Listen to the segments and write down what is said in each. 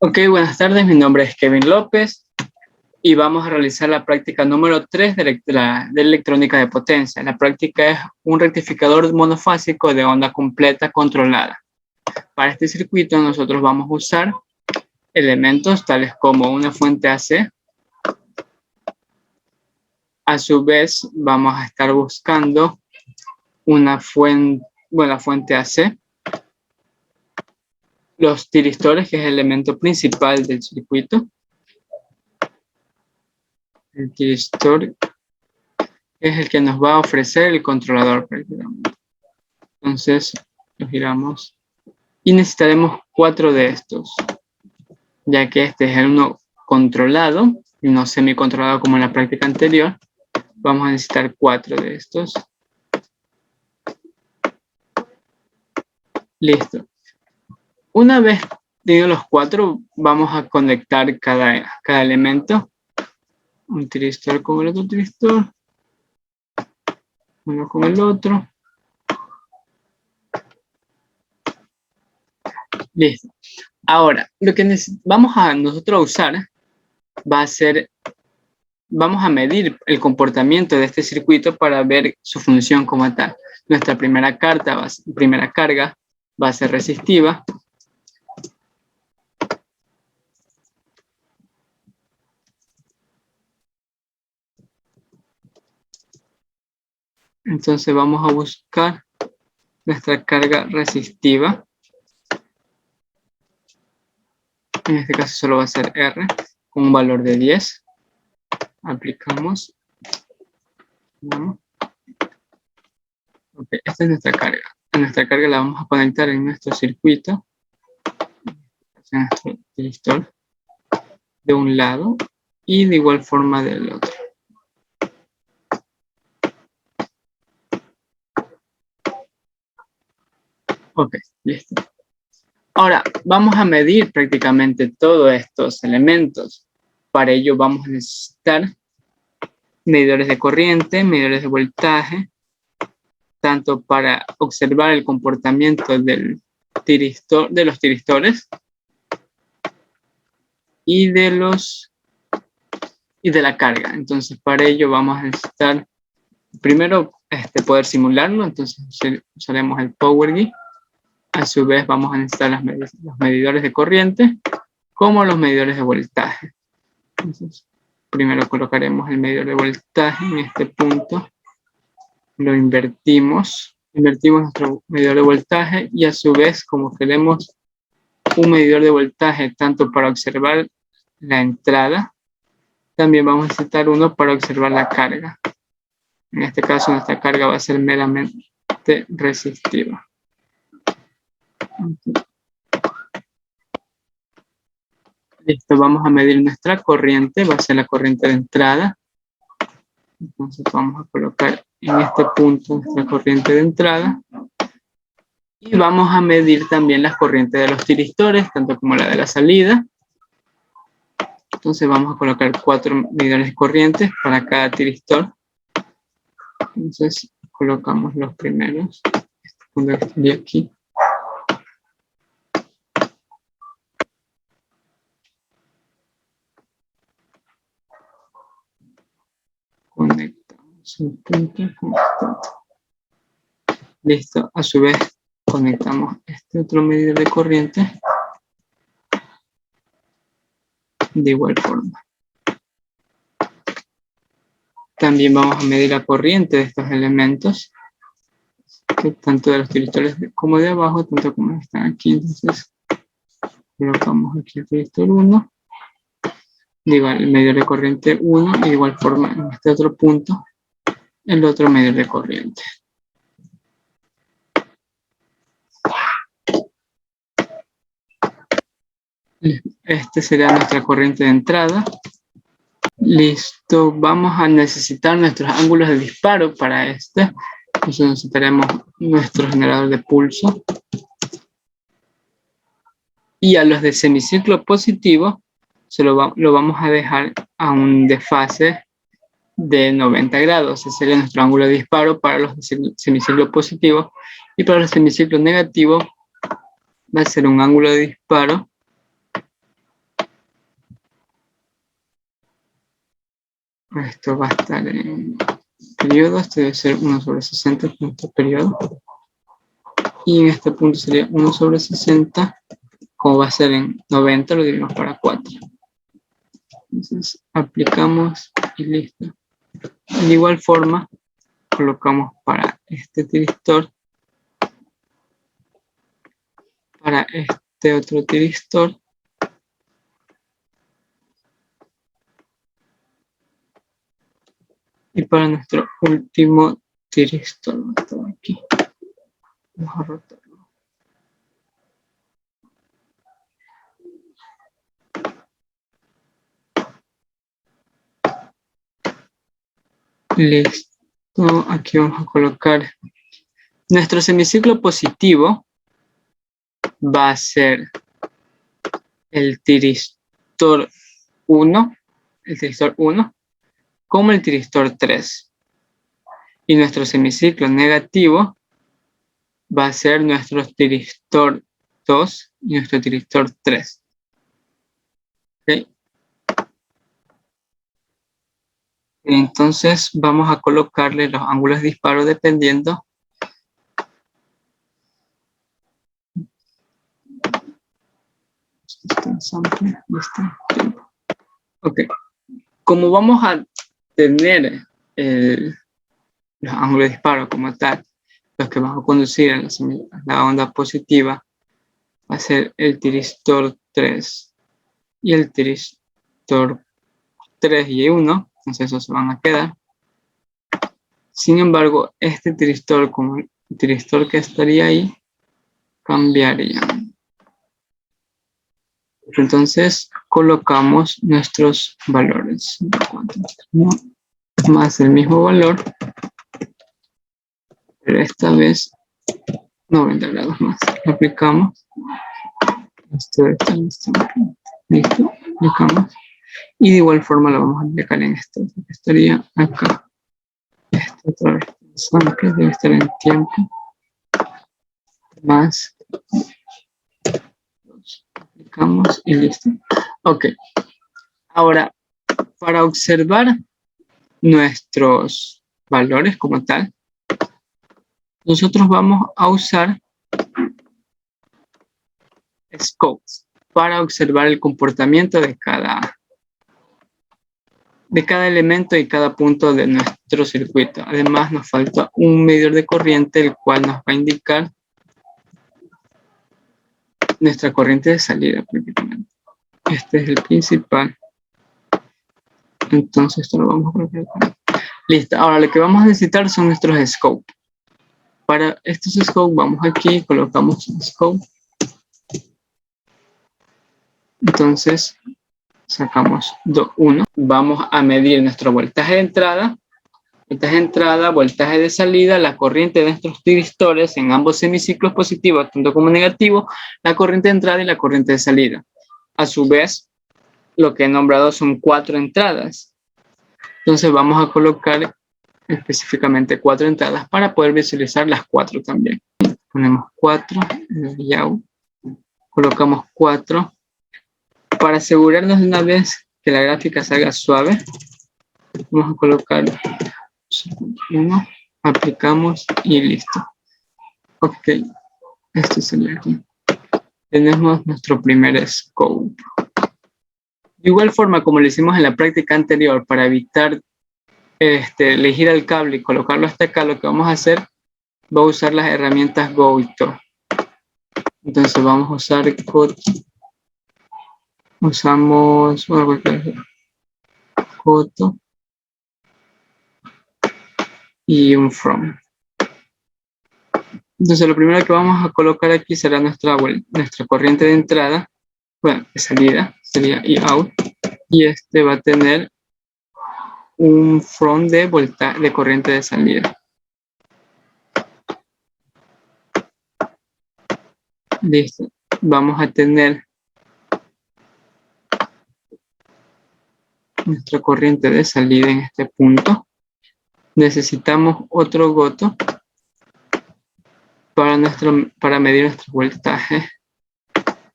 Ok, buenas tardes, mi nombre es Kevin López y vamos a realizar la práctica número 3 de electrónica de potencia. La práctica es un rectificador monofásico de onda completa controlada. Para este circuito nosotros vamos a usar elementos tales como una fuente AC. A su vez vamos a estar buscando una fuente AC, los tiristores, que es el elemento principal del circuito. El tiristor es el que nos va a ofrecer el controlador prácticamente. Entonces lo giramos y necesitaremos 4 de estos, ya que este es el uno controlado y no semicontrolado como en la práctica anterior. Vamos a necesitar 4 de estos. Listo. Una vez tenido los 4, vamos a conectar cada elemento. Un tiristor con el otro tiristor. Uno con el otro. Listo. Ahora, lo que vamos a nosotros usar va a ser, vamos a medir el comportamiento de este circuito para ver su función como tal. Nuestra primera carga va a ser resistiva. Entonces vamos a buscar nuestra carga resistiva. En este caso solo va a ser R, con un valor de 10. Aplicamos. Ok, esta es nuestra carga. A nuestra carga la vamos a conectar en nuestro circuito, en nuestro resistor, de un lado y de igual forma del otro. Ok, listo. Ahora, vamos a medir prácticamente todos estos elementos. Para ello vamos a necesitar medidores de corriente, medidores de voltaje, tanto para observar el comportamiento del de los tiristores y de la carga. Entonces, para ello vamos a necesitar primero poder simularlo. Entonces usaremos el PowerGui. A su vez vamos a necesitar los medidores de corriente como los medidores de voltaje. Entonces, primero colocaremos el medidor de voltaje en este punto. Lo invertimos nuestro medidor de voltaje y a su vez, como queremos un medidor de voltaje tanto para observar la entrada, también vamos a necesitar uno para observar la carga. En este caso nuestra carga va a ser meramente resistiva. Listo, vamos a medir nuestra corriente, va a ser la corriente de entrada. Entonces vamos a colocar en este punto nuestra corriente de entrada. Y vamos a medir también las corrientes de los tiristores, tanto como la de la salida. Entonces vamos a colocar 4 medidores de corriente para cada tiristor. Entonces colocamos los primeros. Este punto estaría aquí. Conectamos un punto con este. Listo. A su vez conectamos este otro medidor de corriente de igual forma. También vamos a medir la corriente de estos elementos, tanto de los tiristores como de abajo, tanto como están aquí. Entonces colocamos aquí el tiristor 1, el medidor de corriente 1, y de igual forma en este otro punto el otro medidor de corriente. Este sería nuestra corriente de entrada. Listo, vamos a necesitar nuestros ángulos de disparo para este. Entonces necesitaremos nuestro generador de pulso. Y a los de semiciclo positivo lo vamos a dejar a un desfase de 90 grados. Ese sería nuestro ángulo de disparo para los de semiciclo positivo. Y para los semiciclos negativos va a ser un ángulo de disparo Esto va a estar en periodo. Esto debe ser 1 sobre 60 punto periodo. Y en este punto sería 1 sobre 60. Como va a ser en 90, lo dividimos para 4. Entonces aplicamos y listo. De igual forma, colocamos para este tiristor, para este otro tiristor, y para nuestro último tiristor. Está aquí. Vamos a rotarlo. Listo. Aquí vamos a colocar nuestro semiciclo positivo. Va a ser el tiristor 1, como el tiristor 3. Y nuestro semiciclo negativo va a ser nuestro tiristor 2 y nuestro tiristor 3. ¿Okay? Entonces vamos a colocarle los ángulos de disparo dependiendo Ok. Como vamos a tener los ángulos de disparo como tal, los que van a conducir a la onda positiva, va a ser el tiristor 3 y el tiristor 3 y 1, entonces esos se van a quedar. Sin embargo, este tiristor como el tiristor que estaría ahí, cambiaría. Entonces colocamos nuestros valores. Más el mismo valor, pero esta vez 90 grados más. Aplicamos. Listo. Aplicamos. Y de igual forma lo vamos a aplicar en esto. Estaría acá. Esto otra vez. Que debe estar en tiempo. Más. Aplicamos y listo. Ok. Ahora, para observar nuestros valores como tal, nosotros vamos a usar scopes para observar el comportamiento de cada elemento y cada punto de nuestro circuito. Además, nos falta un medidor de corriente, el cual nos va a indicar nuestra corriente de salida prácticamente. Este es el principal. Entonces, esto lo vamos a colocar. Listo. Ahora, lo que vamos a necesitar son nuestros scopes. Para estos scopes, vamos aquí, colocamos scope. Entonces, sacamos 1. Vamos a medir nuestro voltaje de entrada, voltaje de salida, la corriente de nuestros tiristores en ambos semiciclos positivos, tanto como negativos, la corriente de entrada y la corriente de salida. A su vez, lo que he nombrado son 4 entradas. Entonces vamos a colocar específicamente 4 entradas para poder visualizar las 4 también. Ponemos 4 en el layout, colocamos 4. Para asegurarnos de una vez que la gráfica salga suave, vamos a colocar 1, aplicamos y listo. Ok, esto sería aquí. Tenemos nuestro primer scope. De igual forma, como lo hicimos en la práctica anterior, para evitar elegir el cable y colocarlo hasta acá, lo que vamos a hacer, va a usar las herramientas Goito. Entonces vamos a usar usamos Goto y un from. Entonces lo primero que vamos a colocar aquí será nuestra corriente de entrada, bueno, de salida, sería E out, y este va a tener un from de corriente de salida. Listo. Vamos a tener nuestra corriente de salida en este punto. Necesitamos otro goto para medir nuestro voltaje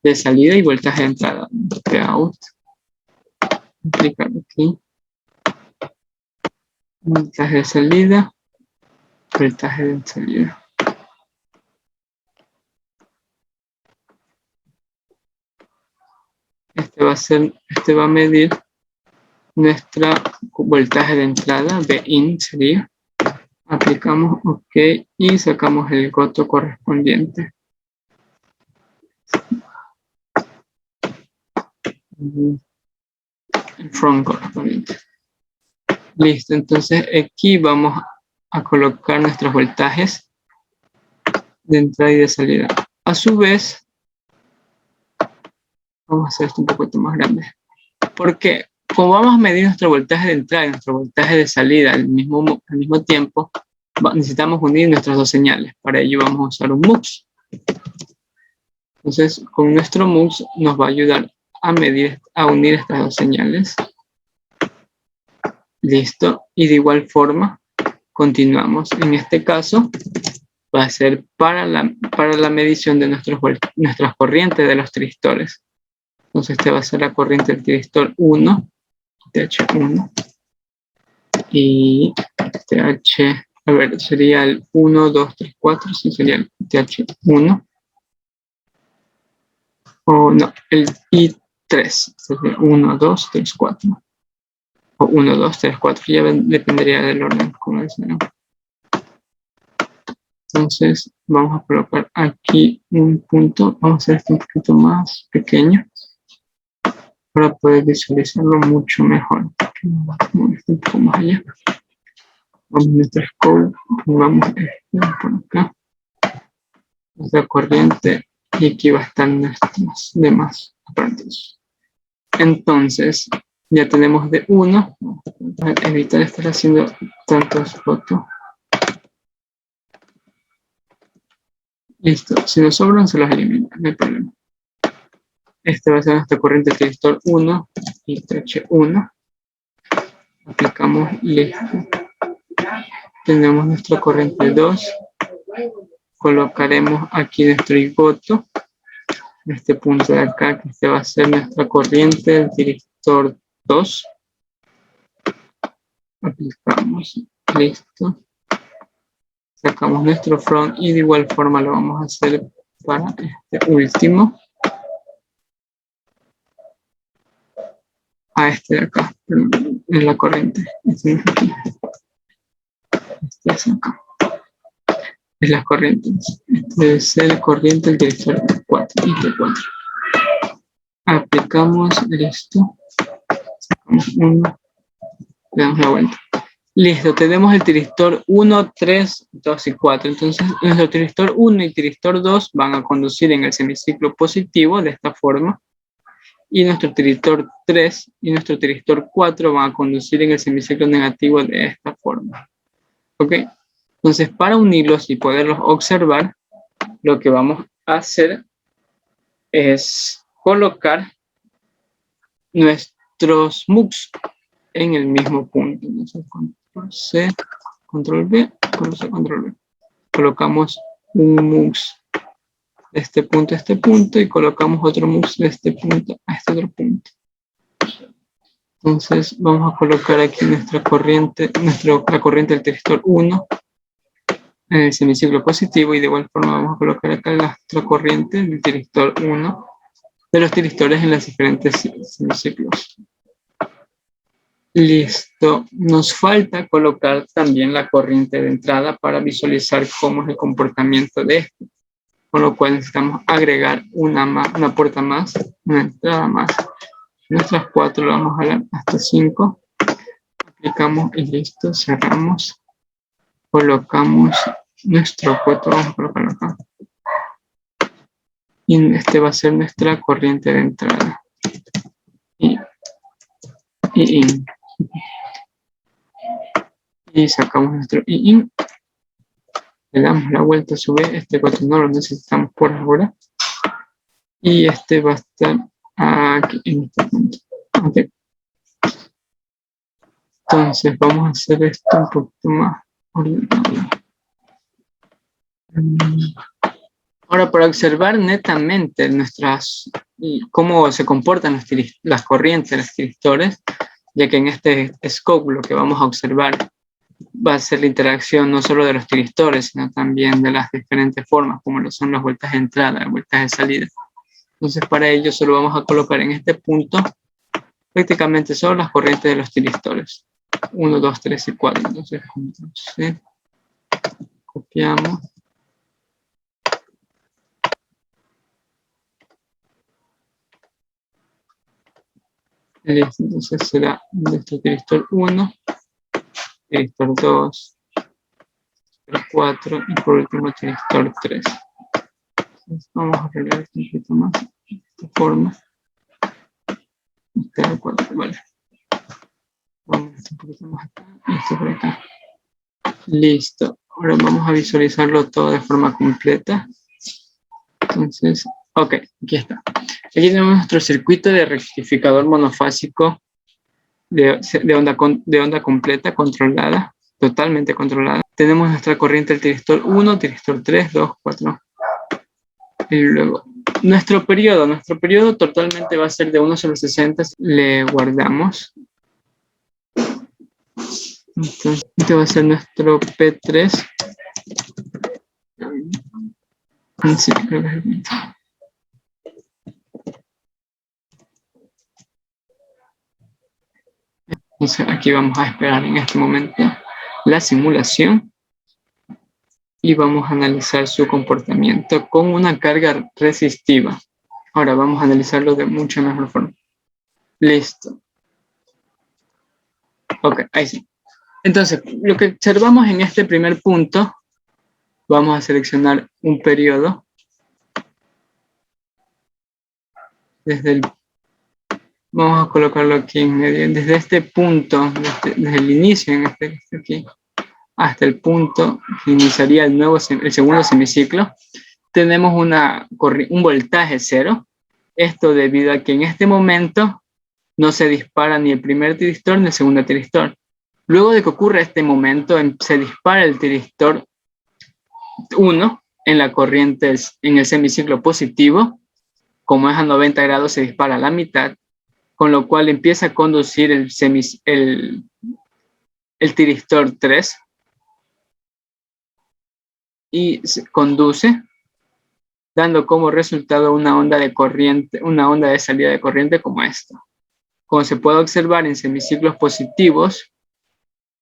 de salida y voltaje de entrada. Out. Aplicar aquí. voltaje de salida, voltaje de salida. Este va a medir nuestra voltaje de entrada, Vin sería. Aplicamos OK y sacamos el goto correspondiente. El from correspondiente. Listo, entonces aquí vamos a colocar nuestros voltajes de entrada y de salida. A su vez, vamos a hacer esto un poquito más grande. Porque como vamos a medir nuestro voltaje de entrada y nuestro voltaje de salida al mismo tiempo, necesitamos unir nuestras dos señales. Para ello vamos a usar un MUX. Entonces, con nuestro MUX nos va a ayudar a unir estas dos señales. Listo. Y de igual forma, continuamos. En este caso, va a ser para la medición de nuestras corrientes de los tristores. Entonces, este va a ser la corriente del tiristor 1, TH1. Y TH, a ver, sería el 1, 2, 3, 4, sí, sería el TH1. O no, el I3, sería 1, 2, 3, 4. O 1, 2, 3, 4, ya dependería del orden, como decía. Entonces, vamos a colocar aquí un punto, vamos a hacer esto un poquito más pequeño para poder visualizarlo mucho mejor. Vamos un poco más allá. Vamos a nuestro scope, pongamos esto por acá. Nuestra corriente y aquí va a estar nuestros demás aparatos. Entonces, ya tenemos de 1. Evitar estar haciendo tantas fotos. Listo. Si nos sobran, se los elimina. No hay problema. Este va a ser nuestra corriente tiristor 1 y TH1. Aplicamos listo. Tenemos nuestra corriente 2. Colocaremos aquí nuestro igoto. En este punto de acá, que este va a ser nuestra corriente del tiristor 2. Aplicamos. Listo. Sacamos nuestro front y de igual forma lo vamos a hacer para este último. A este de acá, en la corriente. Este es aquí. Este es acá. Es la corriente. Este debe ser la corriente del tiristor 4 y T4. Aplicamos, listo. Sacamos uno. Le damos la vuelta. Listo, tenemos el tiristor 1, 3, 2 y 4. Entonces, nuestro tiristor 1 y tiristor 2 van a conducir en el semiciclo positivo de esta forma. Y nuestro tiristor 3 y nuestro tiristor 4 van a conducir en el semiciclo negativo de esta forma. ¿Ok? Entonces, para unirlos y poderlos observar, lo que vamos a hacer es colocar nuestros MUX en el mismo punto. Entonces, Control C, Control V, Control C, Control V. Colocamos un MUX de este punto a este punto y colocamos otro MUX de este punto a este otro punto. Entonces vamos a colocar aquí nuestra corriente, la corriente del tiristor 1 en el semiciclo positivo y de igual forma vamos a colocar acá nuestra corriente del tiristor 1 de los tiristores en los diferentes semiciclos. Listo. Nos falta colocar también la corriente de entrada para visualizar cómo es el comportamiento de esto. Con lo cual necesitamos agregar una puerta más, una entrada más. Nuestras 4 lo vamos a jalar hasta 5. Aplicamos y listo. Cerramos. Colocamos nuestro puerto. Vamos a colocarlo acá. Y este va a ser nuestra corriente de entrada. Y sacamos nuestro in. Le damos la vuelta a su vez. Este 4 no lo necesitamos por ahora. Y este va a estar aquí en este punto. Okay. Entonces vamos a hacer esto un poquito más ordenado. Ahora, para observar netamente cómo se comportan las corrientes de los tiristores, ya que en este scope lo que vamos a observar va a ser la interacción no solo de los tiristores, sino también de las diferentes formas, como lo son las vueltas de entrada, las vueltas de salida. Entonces, para ello solo vamos a colocar en este punto prácticamente solo las corrientes de los tiristores. 1, 2, 3 y 4. Entonces, ¿sí? Copiamos. Listo, entonces será nuestro tiristor 1, tiristor 2, tiristor 4 y por último tiristor 3. Entonces, vamos a arreglar esto un poquito más de esta forma. Este de 4, vale. Vamos un poquito más acá y esto por acá. Listo. Ahora vamos a visualizarlo todo de forma completa. Entonces, ok, aquí está. Aquí tenemos nuestro circuito de rectificador monofásico de onda completa, controlada, totalmente controlada. Tenemos nuestra corriente del tiristor 1, tiristor 3, 2, 4. Y luego, nuestro periodo totalmente va a ser de 1 sobre 60. Le guardamos. Entonces, este va a ser nuestro P3. Sí, creo que es el punto. Entonces, aquí vamos a esperar en este momento la simulación y vamos a analizar su comportamiento con una carga resistiva. Ahora vamos a analizarlo de mucha mejor forma. Listo. Ok, ahí sí. Entonces, lo que observamos en este primer punto, vamos a seleccionar un periodo vamos a colocarlo aquí en medio, desde este punto, desde el inicio, en aquí, hasta el punto que iniciaría el segundo semiciclo, tenemos un voltaje cero. Esto debido a que en este momento no se dispara ni el primer tiristor ni el segundo tiristor. Luego de que ocurre este momento, se dispara el tiristor 1 en la corriente, en el semiciclo positivo. Como es a 90 grados, se dispara a la mitad, con lo cual empieza a conducir el tiristor 3 y se conduce, dando como resultado una onda de salida de corriente como esta. Como se puede observar en semiciclos positivos,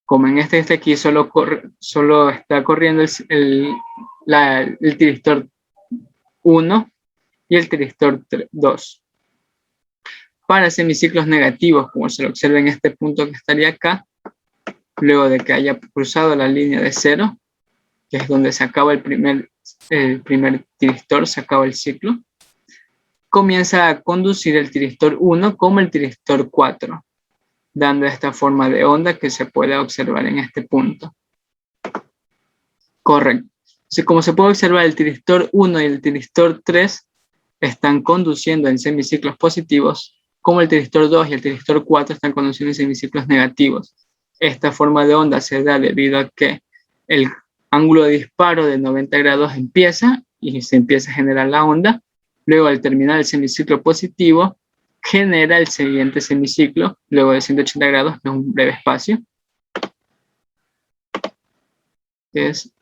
como en este aquí, solo está corriendo el tiristor 1 y el tiristor 2. Para semiciclos negativos, como se lo observa en este punto que estaría acá, luego de que haya cruzado la línea de 0, que es donde se acaba el primer tiristor, se acaba el ciclo, comienza a conducir el tiristor 1 como el tiristor 4, dando esta forma de onda que se puede observar en este punto. Correcto. Así como se puede observar, el tiristor 1 y el tiristor 3 están conduciendo en semiciclos positivos, como el tiristor 2 y el tiristor 4 están conduciendo en semiciclos negativos. Esta forma de onda se da debido a que el ángulo de disparo de 90 grados empieza y se empieza a generar la onda. Luego, al terminar el semiciclo positivo, genera el siguiente semiciclo, luego de 180 grados, que es un breve espacio. Es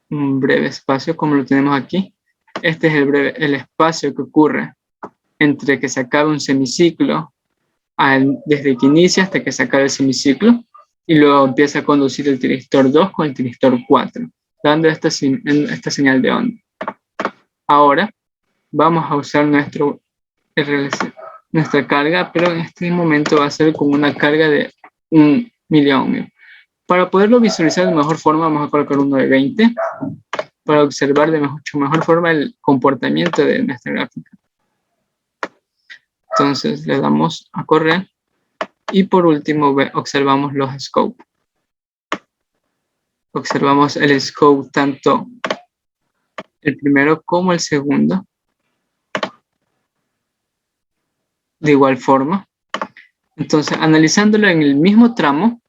un breve espacio, como lo tenemos aquí. Este es el espacio que ocurre entre que se acabe un semiciclo, desde que inicia hasta que se acabe el semiciclo, y luego empieza a conducir el tiristor 2 con el tiristor 4, dando esta señal de onda. Ahora vamos a usar nuestra carga, pero en este momento va a ser con una carga de 1 miliohmio. Para poderlo visualizar de mejor forma, vamos a colocar uno de 20 para observar de mucho mejor forma el comportamiento de nuestra gráfica. Entonces le damos a correr y por último observamos los scopes. Observamos el scope tanto el primero como el segundo. De igual forma. Entonces, analizándolo en el mismo tramo,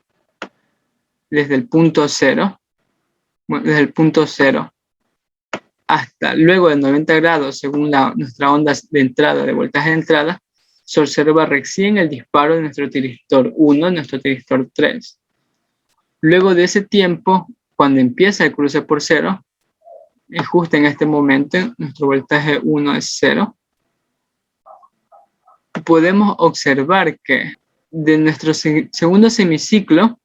desde el punto 0, hasta luego de 90 grados, según nuestra onda de entrada, de voltaje de entrada, se observa recién el disparo de nuestro tiristor 1 y nuestro tiristor 3. Luego de ese tiempo, cuando empieza el cruce por 0, es justo en este momento, nuestro voltaje 1 es 0. Podemos observar que de nuestro segundo semiciclo,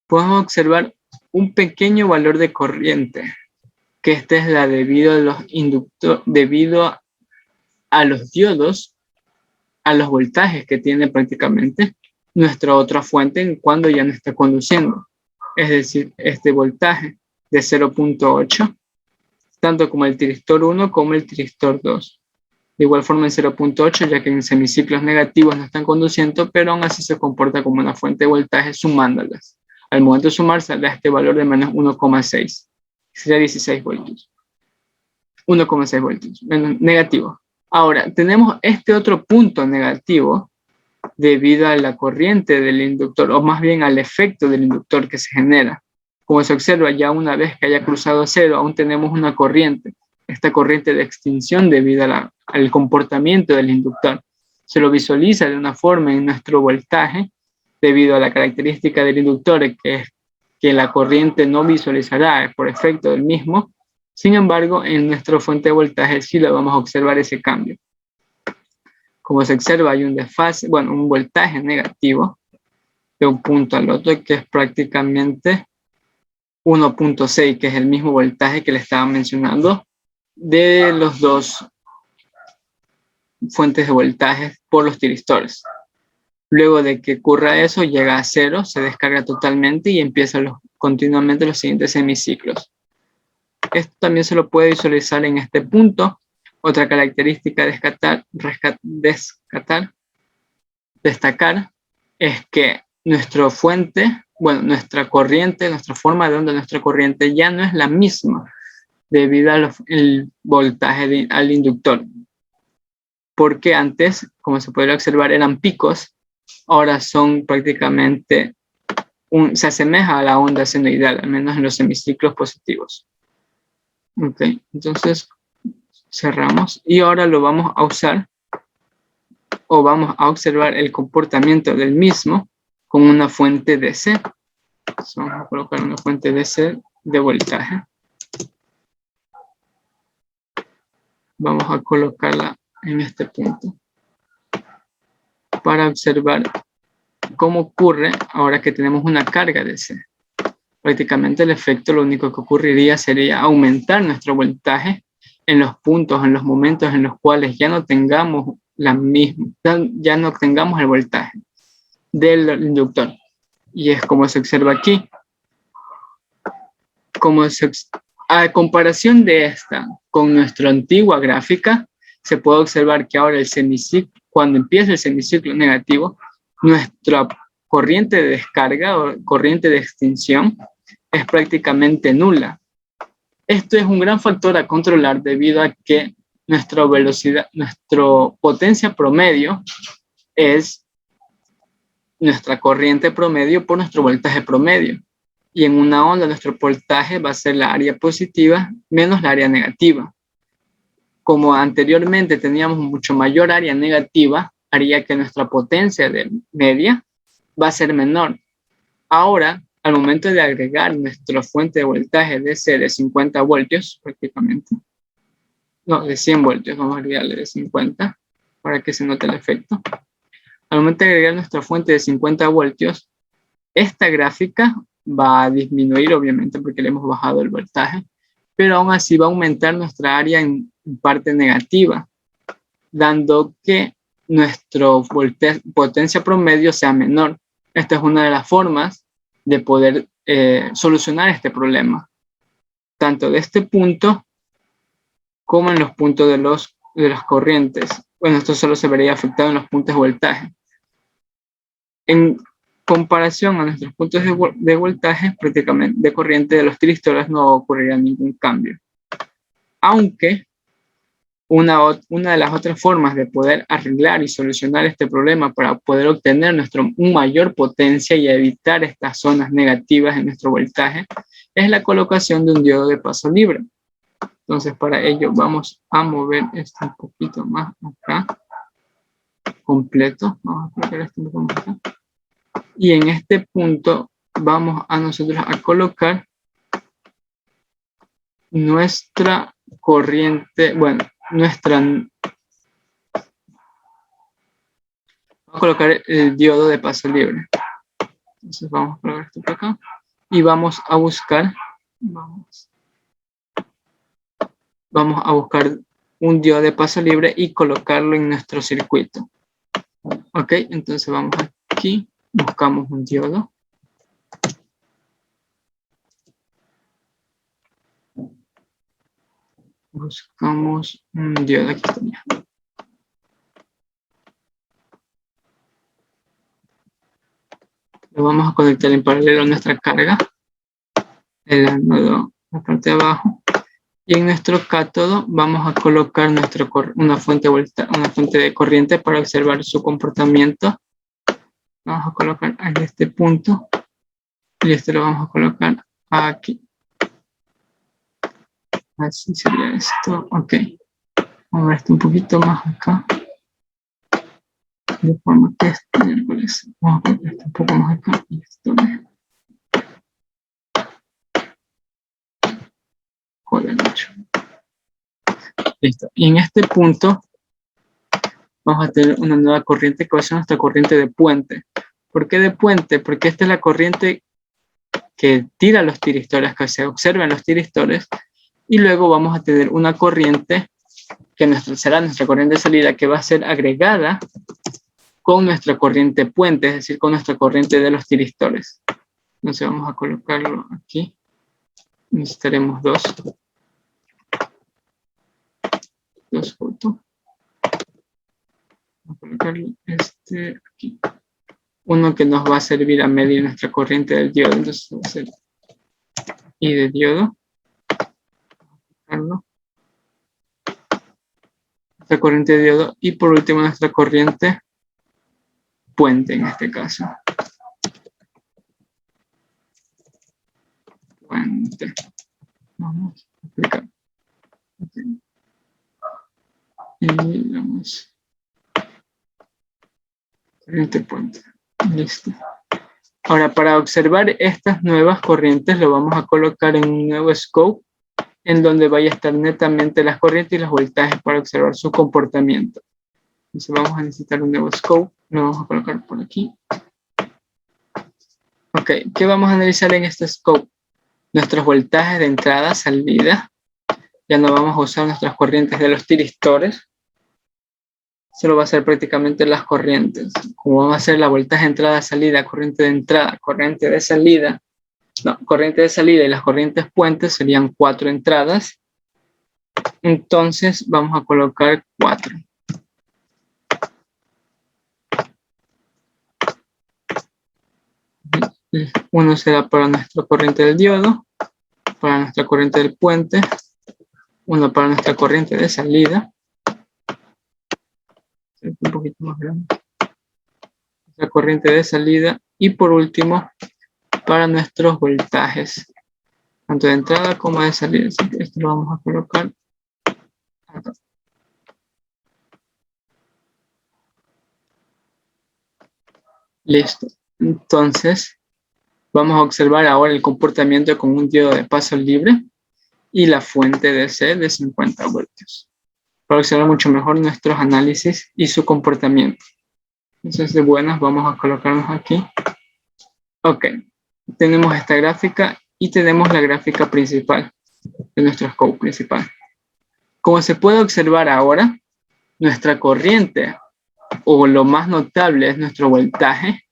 podemos observar un pequeño valor de corriente, que esta es la debido a los diodos, a los voltajes que tiene prácticamente nuestra otra fuente cuando ya no está conduciendo. Es decir, este voltaje de 0.8, tanto como el tiristor 1 como el tiristor 2. De igual forma en 0.8, ya que en semiciclos negativos no están conduciendo, pero aún así se comporta como una fuente de voltaje sumándolas. Al momento de sumar sale este valor de menos 1,6. Sería 16 voltios. 1,6 voltios, menos negativo. Ahora, tenemos este otro punto negativo debido a la corriente del inductor, o más bien al efecto del inductor que se genera. Como se observa, ya una vez que haya cruzado 0, aún tenemos una corriente. Esta corriente de extinción debido al comportamiento del inductor. Se lo visualiza de una forma en nuestro voltaje, debido a la característica del inductor, que es que la corriente no visualizará por efecto del mismo. Sin embargo, en nuestra fuente de voltaje sí lo vamos a observar ese cambio. Como se observa, hay un desfase, bueno, un voltaje negativo de un punto al otro, que es prácticamente 1.6, que es el mismo voltaje que le estaba mencionando de los dos fuentes de voltaje por los tiristores. Luego de que ocurra eso, llega a 0, se descarga totalmente y empieza continuamente los siguientes semiciclos. Esto también se lo puede visualizar en este punto. Otra característica destacar es que nuestra fuente, bueno, nuestra corriente, nuestra forma de onda de nuestra corriente ya no es la misma debido al voltaje al inductor. Porque antes, como se puede observar, eran picos, ahora son prácticamente, se asemeja a la onda senoidal, al menos en los semiciclos positivos. Ok, entonces cerramos y ahora lo vamos a usar o vamos a observar el comportamiento del mismo con una fuente DC. Entonces vamos a colocar una fuente DC de voltaje. Vamos a colocarla en este punto para observar cómo ocurre ahora que tenemos una carga DC. Prácticamente el efecto lo único que ocurriría sería aumentar nuestro voltaje en los puntos, en los momentos en los cuales ya no tengamos ya no tengamos el voltaje del inductor. Y es como se observa aquí. A comparación de esta con nuestra antigua gráfica, se puede observar que ahora cuando empieza el semiciclo negativo, nuestra corriente de descarga o corriente de extinción es prácticamente nula. Esto es un gran factor a controlar debido a que nuestra potencia promedio es nuestra corriente promedio por nuestro voltaje promedio. Y en una onda nuestro voltaje va a ser la área positiva menos la área negativa. Como anteriormente teníamos mucho mayor área negativa, haría que nuestra potencia de media va a ser menor. Ahora, al momento de agregar nuestra fuente de voltaje DC de 50 voltios, prácticamente, no, de 100 voltios, vamos a agregarle de 50 para que se note el efecto. Al momento de agregar nuestra fuente de 50 voltios, esta gráfica va a disminuir, obviamente, porque le hemos bajado el voltaje, pero aún así va a aumentar nuestra área en parte negativa, dando que nuestra potencia promedio sea menor. Esta es una de las formas de poder solucionar este problema, tanto de este punto como en los puntos de las corrientes. Bueno, esto solo se vería afectado en los puntos de voltaje. En comparación a nuestros puntos de voltaje, prácticamente de corriente de los tiristores, no ocurriría ningún cambio. Aunque una de las otras formas de poder arreglar y solucionar este problema para poder obtener una mayor potencia y evitar estas zonas negativas en nuestro voltaje es la colocación de un diodo de paso libre. Entonces, para ello vamos a mover esto un poquito más acá, completo. Vamos a colocar esto un poco más acá. Y en este punto vamos a nosotros a colocar nuestra corriente, bueno, vamos a colocar el diodo de paso libre. Entonces vamos a colocar esto por acá y vamos a buscar, vamos a buscar un diodo de paso libre y colocarlo en nuestro circuito. Ok, entonces vamos aquí, buscamos un diodo. Buscamos un diodo, aquí tenía. Lo vamos a conectar en paralelo a nuestra carga, el ánodo, la parte de abajo. Y en nuestro cátodo vamos a colocar una fuente de corriente para observar su comportamiento. Vamos a colocar en este punto y esto lo vamos a colocar aquí. Así sería esto. Ok. Vamos a ver esto un poquito más acá. De forma que esto miércoles. Vamos a colocar esto un poco más acá. Y esto joder mucho. Listo. Y en este punto vamos a tener una nueva corriente que va a ser nuestra corriente de puente. ¿Por qué de puente? Porque esta es la corriente que tira los tiristores, que se observan los tiristores, y luego vamos a tener una corriente que será nuestra corriente de salida, que va a ser agregada con nuestra corriente puente, es decir, con nuestra corriente de los tiristores. Entonces vamos a colocarlo aquí. Necesitaremos dos fotos. Vamos a colocarlo aquí. Uno que nos va a servir a medir nuestra corriente del diodo. Entonces va a ser I de diodo. Nuestra corriente de diodo. Y por último nuestra corriente puente en este caso. Puente. Vamos a aplicar. Okay. Y vamos. Corriente puente. Listo. Ahora, para observar estas nuevas corrientes, lo vamos a colocar en un nuevo scope, en donde vaya a estar netamente las corrientes y los voltajes para observar su comportamiento. Entonces vamos a necesitar un nuevo scope. Lo vamos a colocar por aquí. Ok, ¿qué vamos a analizar en este scope? Nuestros voltajes de entrada, salida. Ya no vamos a usar nuestras corrientes de los tiristores. Solo va a ser prácticamente las corrientes. Como va a ser la voltaje de entrada, salida, corriente de entrada, corriente de salida. No, corriente de salida y las corrientes puentes serían 4 entradas. Entonces vamos a colocar 4. Uno será para nuestra corriente del diodo, para nuestra corriente del puente, uno para nuestra corriente de salida. Un poquito más grande. La corriente de salida y por último para nuestros voltajes, tanto de entrada como de salida. Así que esto lo vamos a colocar acá. Listo. Entonces, vamos a observar ahora el comportamiento con un diodo de paso libre y la fuente DC de 50 voltios. Para observar mucho mejor nuestros análisis y su comportamiento. Entonces, de buenas, vamos a colocarnos aquí. Ok. Tenemos esta gráfica y tenemos la gráfica principal de nuestro scope principal. Como se puede observar ahora, nuestra corriente, o lo más notable es nuestro voltaje,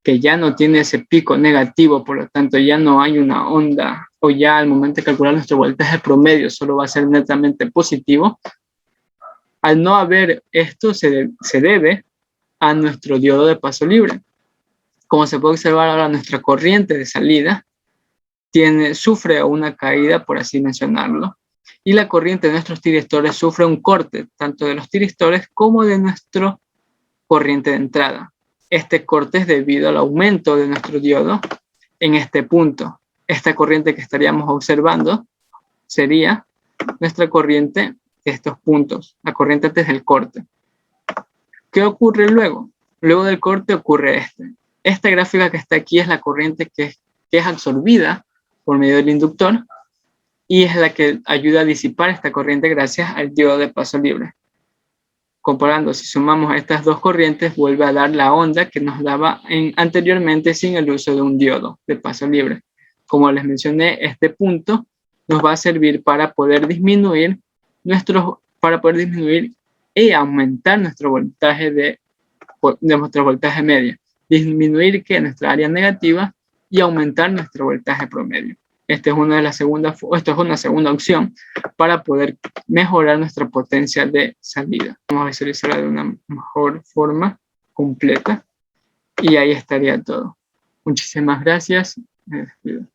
que ya no tiene ese pico negativo, por lo tanto ya no hay una onda, o ya al momento de calcular nuestro voltaje promedio solo va a ser netamente positivo. Al no haber esto, se debe a nuestro diodo de paso libre. Como se puede observar ahora, nuestra corriente de salida sufre una caída, por así mencionarlo, y la corriente de nuestros tiristores sufre un corte, tanto de los tiristores como de nuestra corriente de entrada. Este corte es debido al aumento de nuestro diodo en este punto. Esta corriente que estaríamos observando sería nuestra corriente de estos puntos, la corriente antes del corte. ¿Qué ocurre luego? Luego del corte ocurre esta gráfica que está aquí es la corriente que es absorbida por medio del inductor y es la que ayuda a disipar esta corriente gracias al diodo de paso libre. Comparando, si sumamos estas dos corrientes, vuelve a dar la onda que nos daba anteriormente sin el uso de un diodo de paso libre. Como les mencioné, este punto nos va a servir para poder disminuir y aumentar nuestro voltaje de nuestro voltaje medio. Disminuir nuestra área negativa y aumentar nuestro voltaje promedio. Esta es una segunda opción para poder mejorar nuestra potencia de salida. Vamos a visualizarla de una mejor forma completa y ahí estaría todo. Muchísimas gracias. Me despido.